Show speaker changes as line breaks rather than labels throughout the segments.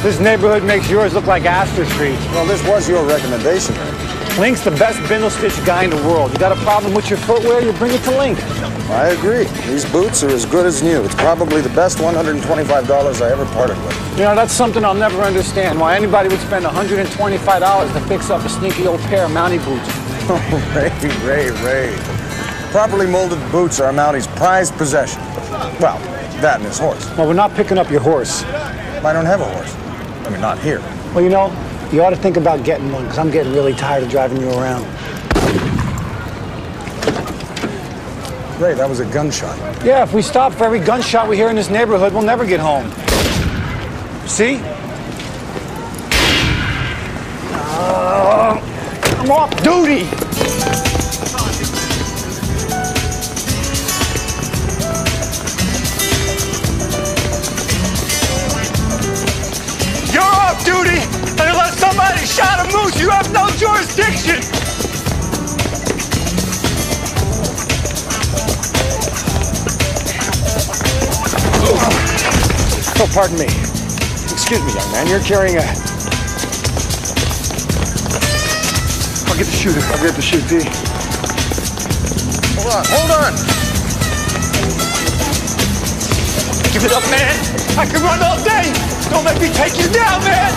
This neighborhood makes yours look like Astor Street.
Well, this was your recommendation, Ray.
Link's the best bindle-stitch guy in the world. You got a problem with your footwear, you bring it to Link.
I agree. These boots are as good as new. It's probably the best $125 I ever parted with.
You know, that's something I'll never understand. Why anybody would spend $125 to fix up a sneaky old pair of Mountie boots.
Oh, Ray. Properly molded boots are a Mountie's prized possession. Well, that and his horse.
Well, we're not picking up your horse.
I don't have a horse. I mean, not here.
Well, you know, you ought to think about getting one, because I'm getting really tired of driving you around.
Ray, that was a gunshot.
Yeah, if we stop for every gunshot we hear in this neighborhood, we'll never get home. See? I'm off duty! You're off duty! And unless somebody shot a moose, you have no jurisdiction! Oh, pardon me. Excuse me, young man. You're carrying a... I'll get the shooter. I'll grab the shoot, D.
Hold on.
Give it up, man. I can run all day. Don't let me take you down, man.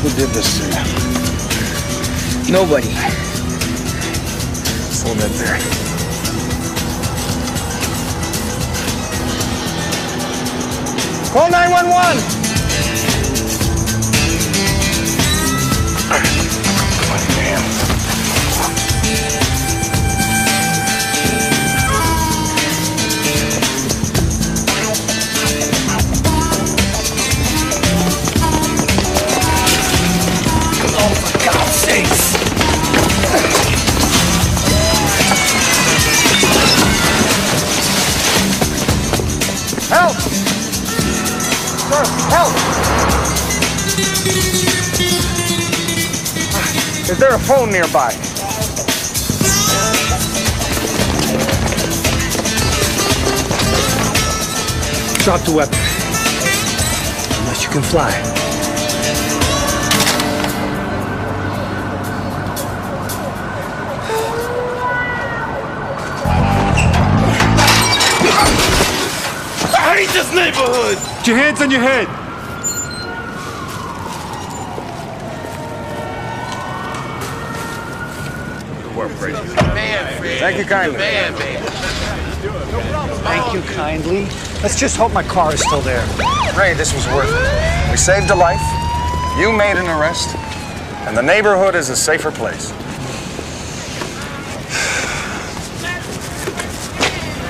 Who did this to you?
Nobody.
Hold that there.
Call 911.
Help! Sir, help! Is there a phone nearby?
Drop the weapon. Unless you can fly.
I hate this neighborhood!
Put your hands on your head.
Thank you kindly.
Thank you kindly. Let's just hope my car is still there.
Ray, this was worth it. We saved a life, you made an arrest, and the neighborhood is a safer place.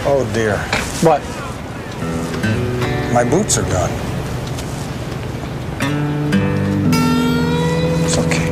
Oh, dear.
What?
My boots are gone. It's okay.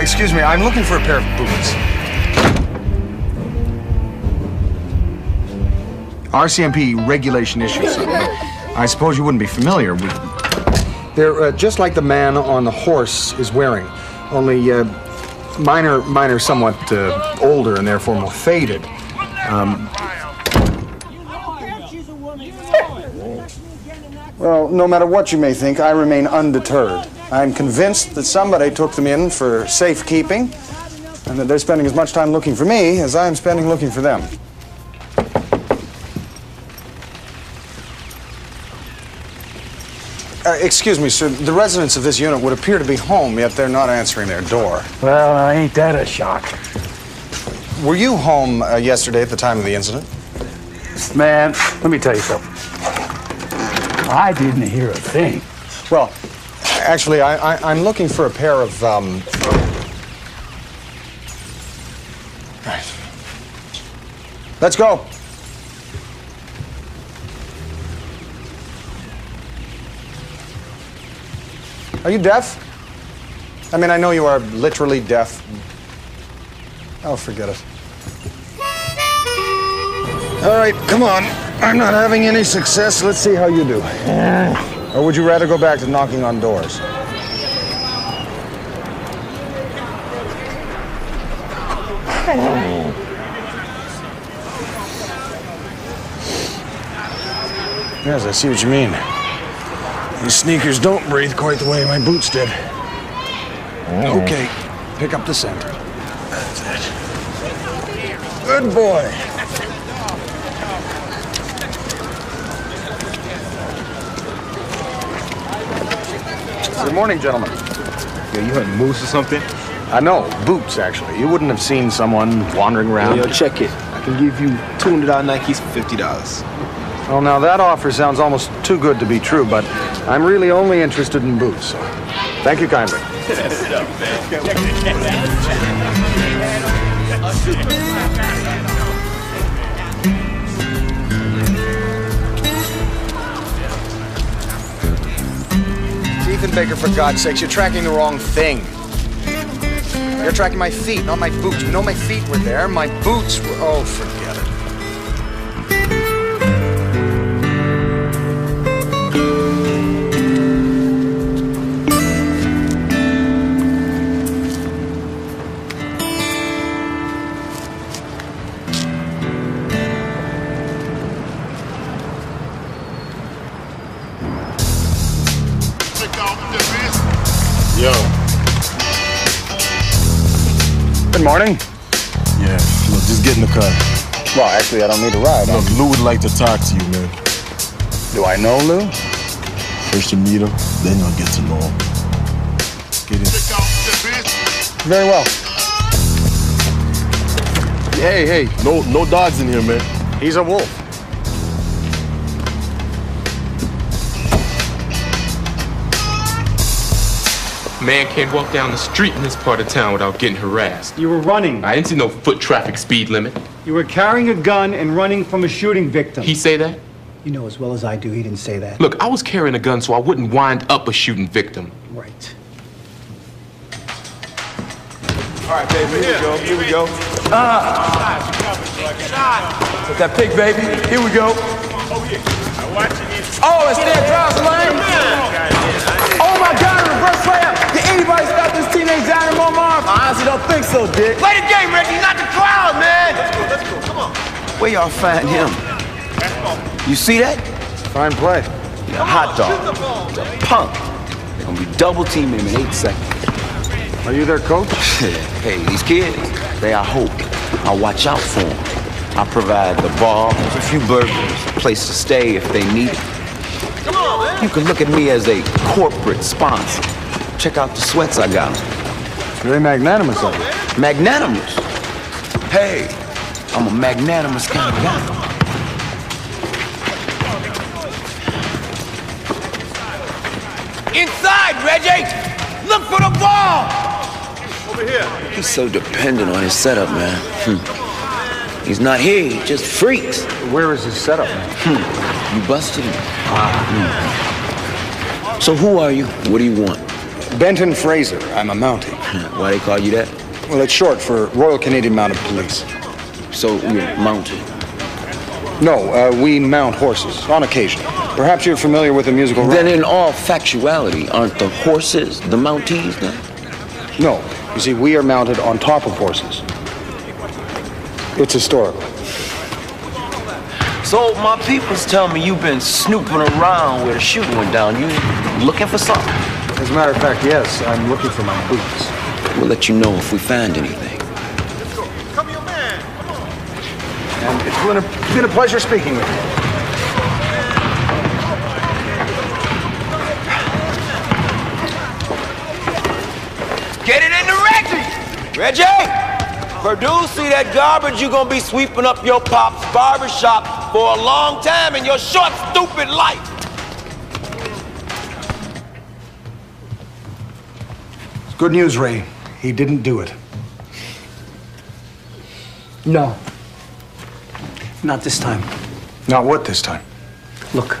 Excuse me, I'm looking for a pair of boots. RCMP regulation issues. I suppose you wouldn't be familiar. They're just like the man on the horse is wearing, only mine are somewhat older and therefore more faded. Well, no matter what you may think, I remain undeterred. I'm convinced that somebody took them in for safekeeping, and that they're spending as much time looking for me as I'm spending looking for them. Excuse me, sir. The residents of this unit would appear to be home, yet they're not answering their door.
Well, ain't that a shock?
Were you home yesterday at the time of the incident?
Man, let me tell you something. I didn't hear a thing.
Well, actually, I'm looking for a pair of, Right. Let's go. Are you deaf? I mean, I know you are literally deaf. Oh, forget it. All right, come on. I'm not having any success. Let's see how you do. Or would you rather go back to knocking on doors? Yes, I see what you mean. These sneakers don't breathe quite the way my boots did. Okay, pick up the center. That's it. Good boy. Good morning, gentlemen.
Yeah, you hunting moose or something?
No, boots, actually. You wouldn't have seen someone wandering around.
Yo, check it. I can give you $200 Nikes for $50.
Well, now that offer sounds almost too good to be true, but I'm really only interested in boots. So thank you kindly. Ethan Baker, for God's sakes, you're tracking the wrong thing. You're tracking my feet, not my boots. You know my feet were there. My boots were... Oh, forget it.
Yo.
Good morning.
Yeah, look, just get in the car.
Well, actually, I don't need a ride.
Look, Lou would like to talk to you, man.
Do I know Lou?
First you meet him, then you'll get to know him. Get in.
Very well.
Hey, no dogs in here, man.
He's a wolf.
Man can't walk down the street in this part of town without getting harassed.
You were running.
I didn't see no foot traffic speed limit.
You were carrying a gun and running from a shooting victim.
He say that?
You know as well as I do, he didn't say that.
Look, I was carrying a gun so I wouldn't wind up a shooting victim.
Right.
All right, baby, here we go. With that pig, baby. Here we go. Oh, it's that drives lane. Oh my God, reverse layup. Did anybody stop this teenage dynamo, Marv? I honestly don't think so, Dick.
Play the game, Ricky, not the crowd, man. Let's go, come on.
Where y'all find him? You see that?
Fine play.
A hot dog. The punk. They're gonna be double teaming him in 8 seconds.
Are you their coach?
Hey, these kids, they are hope. I watch out for them. I provide the ball, a few burgers, a place to stay if they need it.
Come on, man.
You can look at me as a corporate sponsor. Check out the sweats I got.
It's very magnanimous of you.
Magnanimous. Hey, I'm a magnanimous kind of guy.
Inside, Reggie. Look for the ball. Over here.
He's so dependent on his setup, man. He's not here, he just freaks.
Where is his setup, man?
You busted him. So who are you? What do you want?
Benton Fraser. I'm a Mountie.
Why they call you that?
Well, it's short for Royal Canadian Mounted Police.
So you're mounted.
No, we mount horses on occasion. Perhaps you're familiar with the musical...
Then in all factuality, aren't the horses the mountees then?
No. You see, we are mounted on top of horses. It's historical.
So my people's telling me you've been snooping around where the shooting went down. You looking for something?
As a matter of fact, yes, I'm looking for my boots.
We'll let you know if we find anything.
And it's been a pleasure speaking with you.
Get it in the Reggie! Reggie! Purdue, see that garbage? You're gonna be sweeping up your pop's barbershop for a long time in your short, stupid life.
It's good news, Ray. He didn't do it.
No. Not this time.
Not what this time?
Look,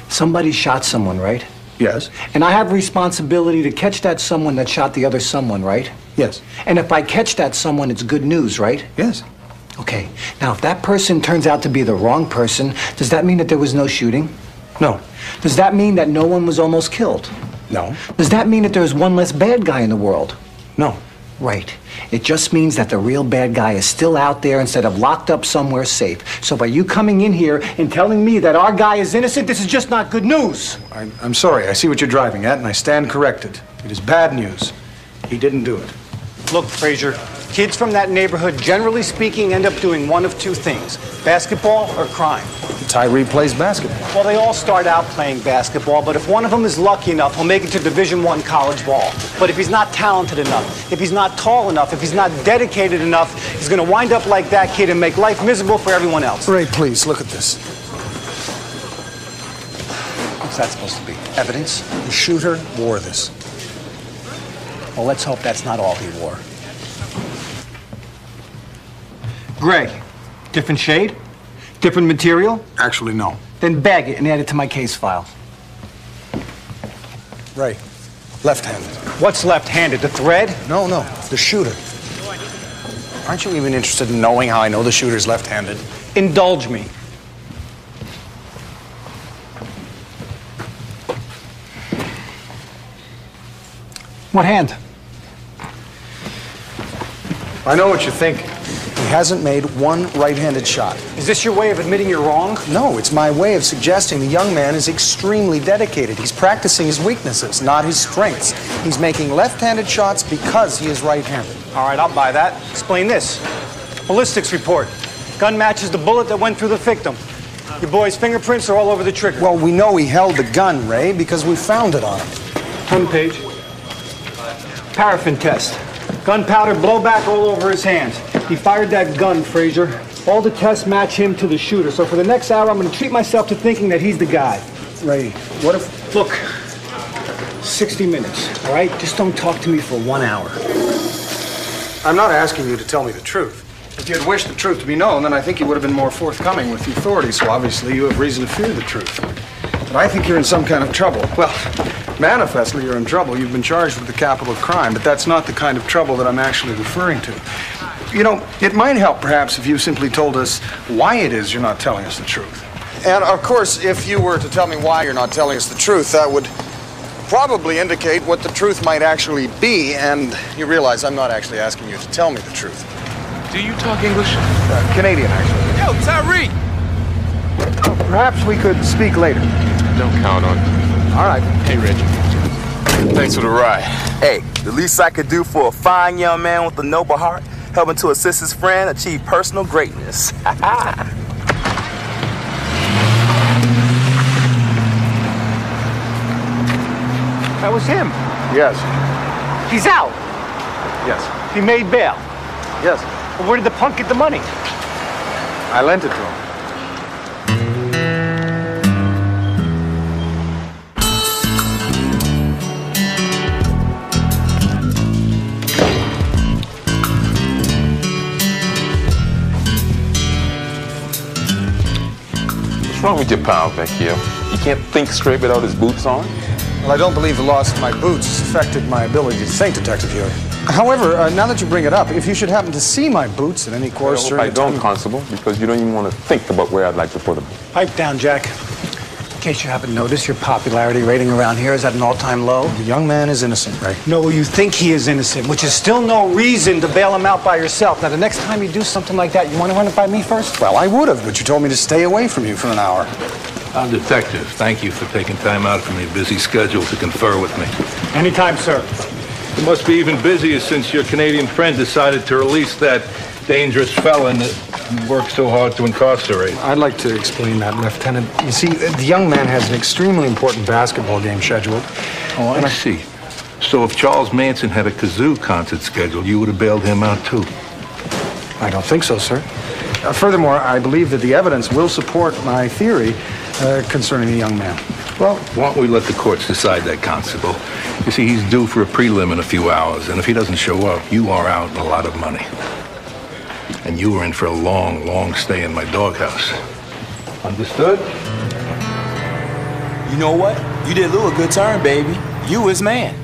somebody shot someone, right?
Yes.
And I have responsibility to catch that someone that shot the other someone, right?
Yes.
And if I catch that someone, it's good news, right?
Yes.
Okay. Now, if that person turns out to be the wrong person, does that mean that there was no shooting?
No.
Does that mean that no one was almost killed?
No.
Does that mean that there's one less bad guy in the world?
No.
Right. It just means that the real bad guy is still out there instead of locked up somewhere safe. So by you coming in here and telling me that our guy is innocent, this is just not good news.
I'm sorry. I see what you're driving at, and I stand corrected. It is bad news. He didn't do it.
Look, Frazier, kids from that neighborhood, generally speaking, end up doing one of two things: basketball or crime.
Tyree plays basketball.
Well, they all start out playing basketball, but if one of them is lucky enough, he'll make it to Division I college ball. But if he's not talented enough, if he's not tall enough, if he's not dedicated enough, he's going to wind up like that kid and make life miserable for everyone else.
Ray, please, look at this.
What's that supposed to be? Evidence?
The shooter wore this.
Well, let's hope that's not all he wore. Gray. Different shade? Different material?
Actually, no.
Then bag it and add it to my case file.
Ray, left-handed.
What's left-handed? The thread?
No, the shooter. Aren't you even interested in knowing how I know the shooter's left-handed?
Indulge me. What hand?
I know what you're thinking. He hasn't made one right-handed shot.
Is this your way of admitting you're wrong?
No, it's my way of suggesting the young man is extremely dedicated. He's practicing his weaknesses, not his strengths. He's making left-handed shots because he is right-handed.
All right, I'll buy that. Explain this. Ballistics report. Gun matches the bullet that went through the victim. Your boy's fingerprints are all over the trigger.
Well, we know he held the gun, Ray, because we found it on him.
Front page. Paraffin test. Gunpowder blowback all over his hands. He fired that gun, Frazier. All the tests match him to the shooter. So for the next hour, I'm going to treat myself to thinking that he's the guy.
Ray, what if...
Look, 60 minutes, all right? Just don't talk to me for 1 hour.
I'm not asking you to tell me the truth. If you had wished the truth to be known, then I think you would have been more forthcoming with the authorities. So obviously you have reason to fear the truth. But I think you're in some kind of trouble. Well, manifestly you're in trouble. You've been charged with the capital crime, but that's not the kind of trouble that I'm actually referring to. You know, it might help perhaps if you simply told us why it is you're not telling us the truth. And of course, if you were to tell me why you're not telling us the truth, that would probably indicate what the truth might actually be, and you realize I'm not actually asking you to tell me the truth.
Do you talk English?
Canadian, actually.
Yo, Tyree!
Perhaps we could speak later.
Don't count on it.
All right.
Hey, Reggie. Thanks for the ride.
Hey, the least I could do for a fine young man with a noble heart, helping to assist his friend achieve personal greatness.
That was him.
Yes.
He's out.
Yes.
He made bail.
Yes.
But where did the punk get the money?
I lent it to him.
What's wrong with your pal, Vecchio? You can't think straight without his boots on?
Well, I don't believe the loss of my boots affected my ability to think, Detective Hewitt. However, now that you bring it up, if you should happen to see my boots at any course
I don't, Constable, because you don't even want to think about where I'd like to put them.
Pipe down, Jack. In case you haven't noticed, your popularity rating around here is at an all-time low.
The young man is innocent, Ray.
No, you think he is innocent, which is still no reason to bail him out by yourself. Now, the next time you do something like that, you want to run it by me first?
Well, I would have, but you told me to stay away from you for an hour.
Detective, thank you for taking time out from your busy schedule to confer with me.
Anytime, sir.
You must be even busier since your Canadian friend decided to release that dangerous felon that you worked so hard to incarcerate.
I'd like to explain that, Lieutenant. You see, the young man has an extremely important basketball game scheduled.
Oh, I see. So if Charles Manson had a kazoo concert scheduled, you would have bailed him out too?
I don't think so, sir. Furthermore, I believe that the evidence will support my theory concerning the young man.
Well, why don't we let the courts decide that, Constable? You see, he's due for a prelim in a few hours, and if he doesn't show up, you are out a lot of money. And you are in for a long, long stay in my doghouse. Understood?
You know what? You did Lou a good turn, baby. You his man.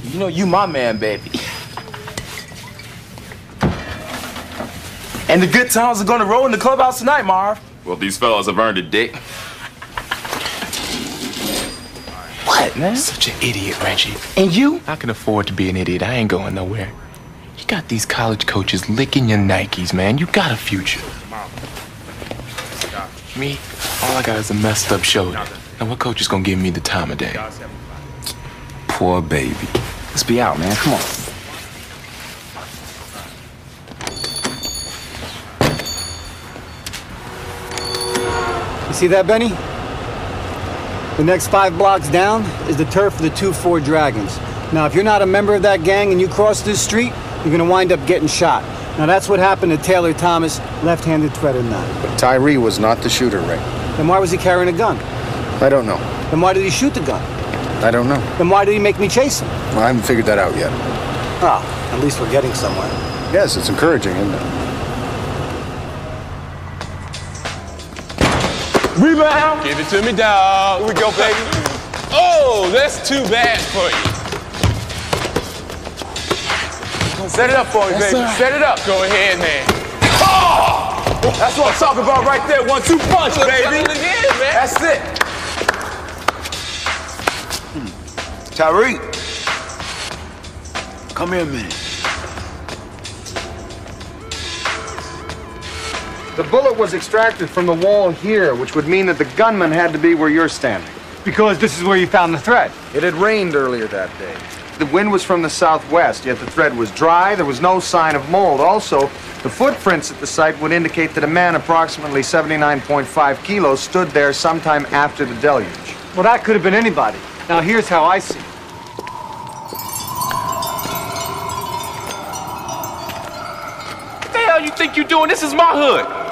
You know you my man, baby. And the good times are gonna roll in the clubhouse tonight, Marv.
Well, these fellas have earned it, Dick.
What, man?
Such an idiot, Reggie.
And you?
I can afford to be an idiot. I ain't going nowhere. You got these college coaches licking your Nikes, man. You got a future. Me, all I got is a messed up shoulder. Now, what coach is gonna give me the time of day?
Poor baby. Let's be out, man. Come on.
You see that, Benny? The next 5 blocks down is the turf for the 2-4 Dragons. Now, if you're not a member of that gang and you cross this street, you're gonna wind up getting shot. Now, that's what happened to Taylor Thomas, left-handed threat or not.
But Tyree was not the shooter, Ray.
Then why was he carrying a gun?
I don't know.
Then why did he shoot the gun?
I don't know.
Then why did he make me chase him?
Well, I haven't figured that out yet.
Ah, at least we're getting somewhere.
Yes, it's encouraging, isn't it?
Rebound!
Give it to me, dog.
Here we go, baby.
Oh, that's too bad for you.
Set it up for me, baby. Set it up.
Go ahead, man.
Oh! That's what I'm talking about right there. 1-2 punch, baby.
Again, man.
That's it. Tyree. Come here a minute.
The bullet was extracted from the wall here, which would mean that the gunman had to be where you're standing.
Because this is where you found the thread.
It had rained earlier that day. The wind was from the southwest, yet the thread was dry. There was no sign of mold. Also, the footprints at the site would indicate that a man approximately 79.5 kilos stood there sometime after the deluge.
Well, that could have been anybody. Now, here's how I see it.
What the hell you think you're doing? This is my hood.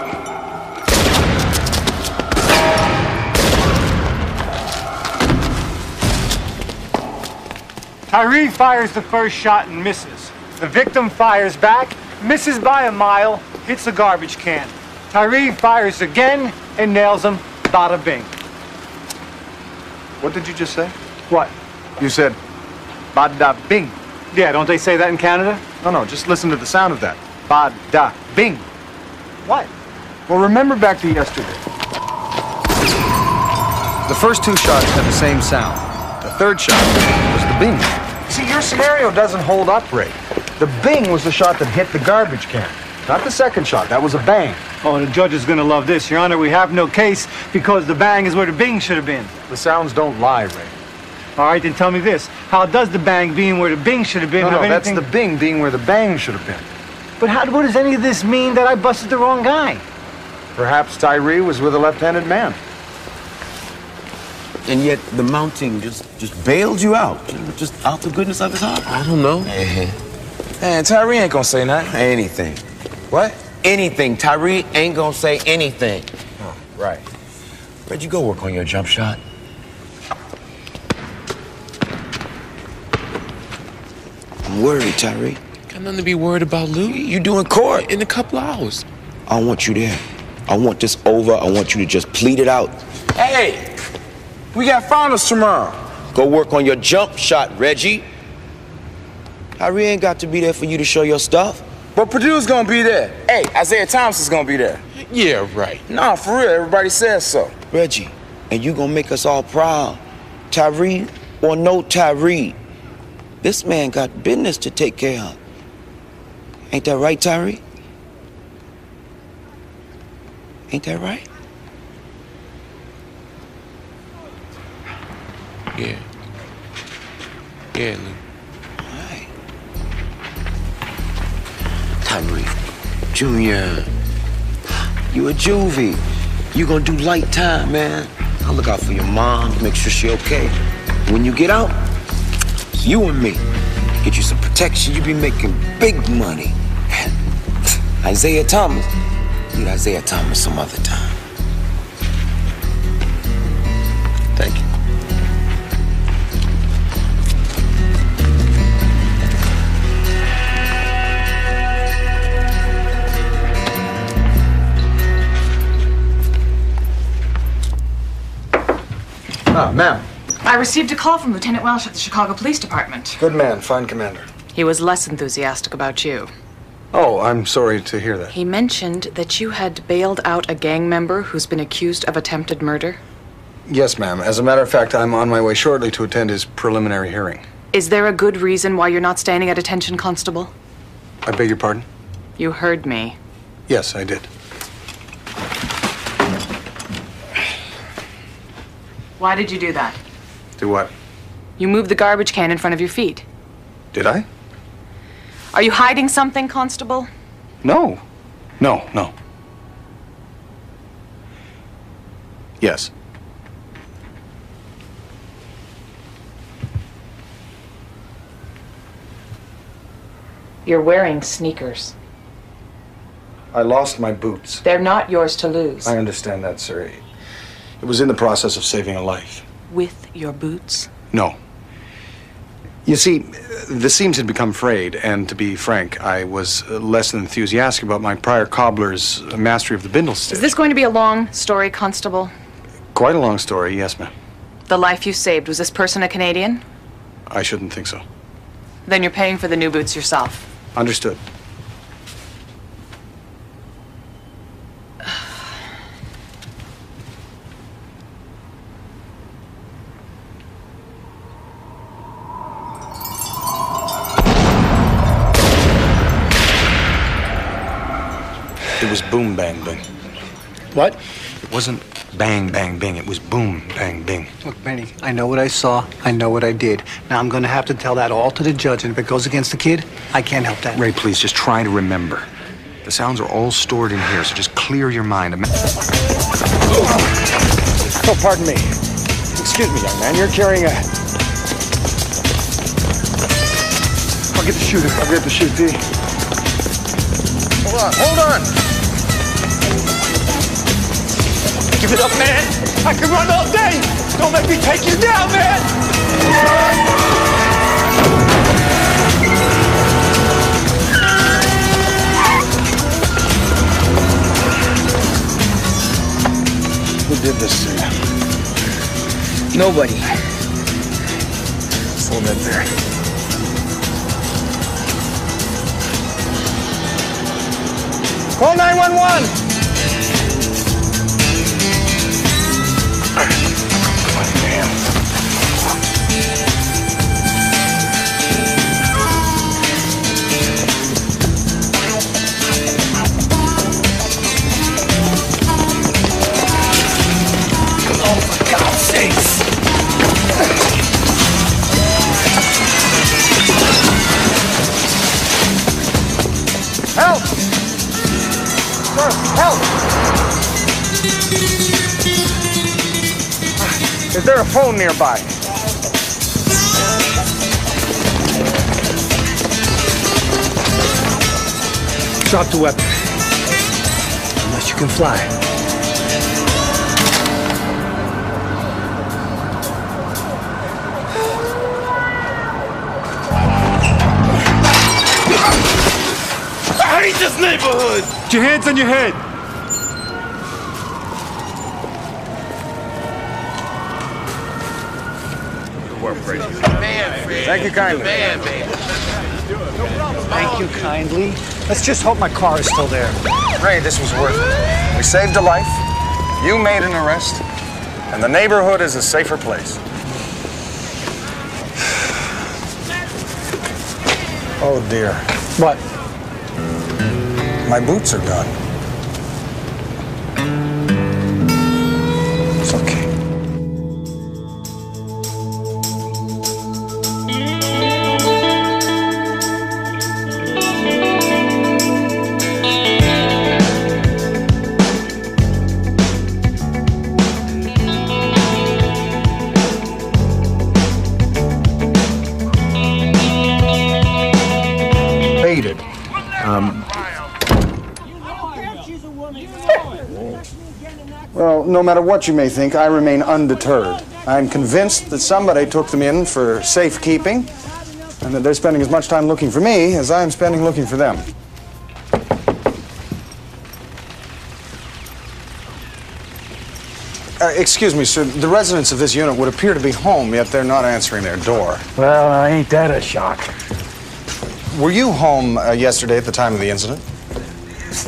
Tyree fires the first shot and misses. The victim fires back, misses by a mile, hits a garbage can. Tyree fires again and nails him. Bada bing.
What did you just say?
What?
You said, bada bing.
Yeah, don't they say that in Canada?
No, just listen to the sound of that. Bada bing.
What?
Well, remember back to yesterday. The first 2 shots had the same sound. The third shot was the bing. See, your scenario doesn't hold up, Ray. The bing was the shot that hit the garbage can. Not the second shot. That was a bang.
Oh, the judge is going to love this. Your Honor, we have no case because the bang is where the bing should have been.
The sounds don't lie, Ray.
All right, then tell me this. How does the bang being where the bing should have been have
that's
anything...
the bing being where the bang should have been.
But what does any of this mean that I busted the wrong guy?
Perhaps Tyree was with a left-handed man.
And yet the mounting just bailed you out. Just out the goodness of his heart.
I don't know.
Man, Tyree ain't gonna say nothing.
Anything.
What?
Anything. Tyree ain't gonna say anything.
Oh, right. Where'd you go work on your jump shot? I'm worried, Tyree.
Got nothing to be worried about, Lou.
You doing court.
In a couple of hours.
I want you there. I want this over. I want you to just plead it out. Hey! We got finals tomorrow. Go work on your jump shot, Reggie. Tyree ain't got to be there for you to show your stuff.
But Purdue's gonna be there. Hey, Isaiah Thomas is gonna be there.
Yeah, right.
Nah, for real, everybody says so.
Reggie, and you gonna make us all proud. Tyree or no Tyree, this man got business to take care of. Ain't that right, Tyree? Ain't that right?
Yeah. Yeah, Lou.
All right. Tyree, Junior, you a juvie. You gonna do light time, man. I'll look out for your mom, make sure she okay. When you get out, you and me, get you some protection. You be making big money. Isaiah Thomas, need Isaiah Thomas some other time. Thank you.
Ah, ma'am.
I received a call from Lieutenant Welsh at the Chicago Police Department.
Good man, fine commander.
He was less enthusiastic about you.
Oh, I'm sorry to hear that.
He mentioned that you had bailed out a gang member who's been accused of attempted murder.
Yes, ma'am. As a matter of fact, I'm on my way shortly to attend his preliminary hearing.
Is there a good reason why you're not standing at attention, Constable?
I beg your pardon?
You heard me.
Yes, I did.
Why did you do that?
Do what?
You moved the garbage can in front of your feet.
Did I?
Are you hiding something, Constable?
No. No. Yes.
You're wearing sneakers.
I lost my boots.
They're not yours to lose.
I understand that, sir. It was in the process of saving a life.
With your boots?
No. You see, the seams had become frayed, and to be frank, I was less than enthusiastic about my prior cobbler's mastery of the bindle stitch.
Is this going to be a long story, Constable?
Quite a long story, yes, ma'am.
The life you saved, was this person a Canadian?
I shouldn't think so.
Then you're paying for the new boots yourself.
Understood. It was boom, bang, bing.
What?
It wasn't bang, bang, bing. It was boom, bang, bing.
Look, Benny, I know what I saw. I know what I did. Now I'm going to have to tell that all to the judge, and if it goes against the kid, I can't help that.
Ray, please, just try to remember. The sounds are all stored in here, so just clear your mind. Oh, pardon me. Excuse me, young man. You're carrying a... I'll get the shooter. I'll get the shooter. Hold on.
Give it up, man. I can run all day. Don't make me take you down, man.
Who did this to you?
Nobody.
Hold that there.
Call 911!
Help! Sir, help! Is there a phone nearby?
Drop the weapon. Unless you can fly.
I hate this neighborhood.
Put your hands on your head.
Thank you kindly.
you kindly. Let's just hope my car is still there.
Ray, this was worth it. We saved a life, you made an arrest, and the neighborhood is a safer place. Oh, dear.
What?
My boots are gone. It's okay. Faded. Well, no matter what you may think, I remain undeterred. I'm convinced that somebody took them in for safekeeping, and that they're spending as much time looking for me as I'm spending looking for them. Excuse me, sir. The residents of this unit would appear to be home, yet they're not answering their door.
Well, ain't that a shock?
Were you home yesterday at the time of the incident?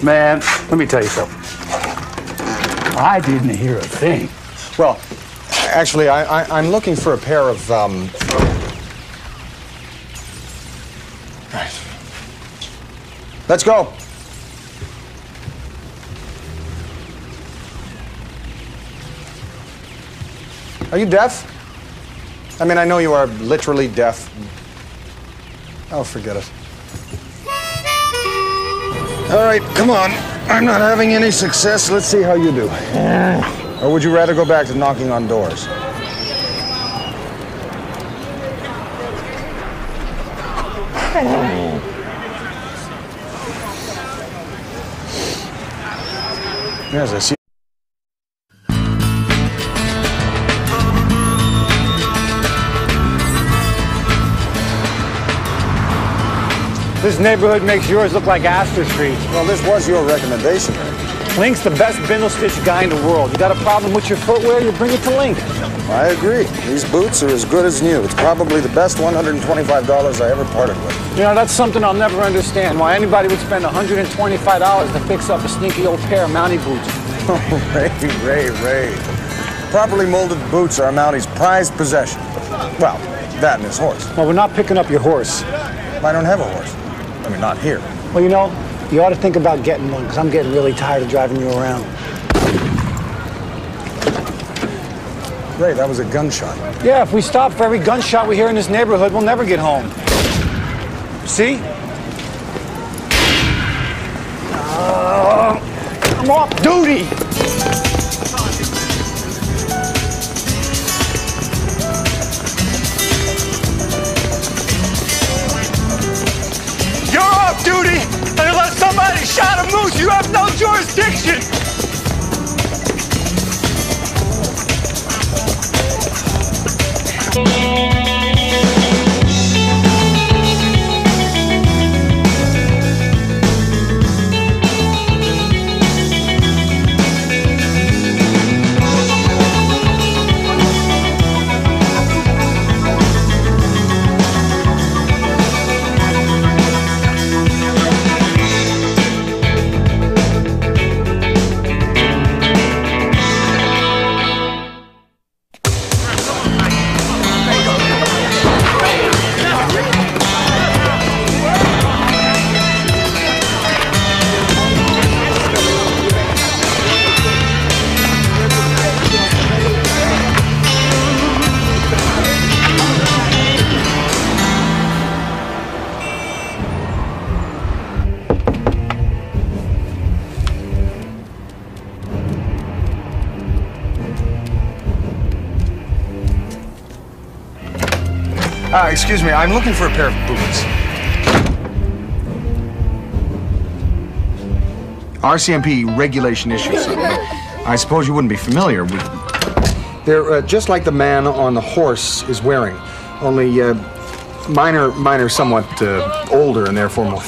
Man, let me tell you something. I didn't hear a thing.
Well, actually, I'm looking for a pair of, Right. Let's go. Are you deaf? I mean, I know you are literally deaf. Oh, forget it. All right, come on. I'm not having any success. Let's see how you do. Or would you rather go back to knocking on doors? Yes, I see.
This neighborhood makes yours look like Astor Street.
Well, this was your recommendation.
Link's the best bindle stitch guy in the world. You got a problem with your footwear, you bring it to Link.
I agree. These boots are as good as new. It's probably the best $125 I ever parted with.
You know, that's something I'll never understand. Why anybody would spend $125 to fix up a stinky old pair of Mountie boots.
Oh, Ray. Properly molded boots are a Mountie's prized possession. Well, that and his horse.
Well, we're not picking up your horse.
I don't have a horse. I mean, not here.
Well, you know, you ought to think about getting one, because I'm getting really tired of driving you around.
Ray, that was a gunshot.
Yeah, if we stop for every gunshot we hear in this neighborhood, we'll never get home. See? I'm off duty! You're off duty! And unless somebody shot a moose, you have no jurisdiction!
Excuse me, I'm looking for a pair of boots. RCMP regulation issue, son. I suppose you wouldn't be familiar. They're just like the man on the horse is wearing, only mine are somewhat older and therefore more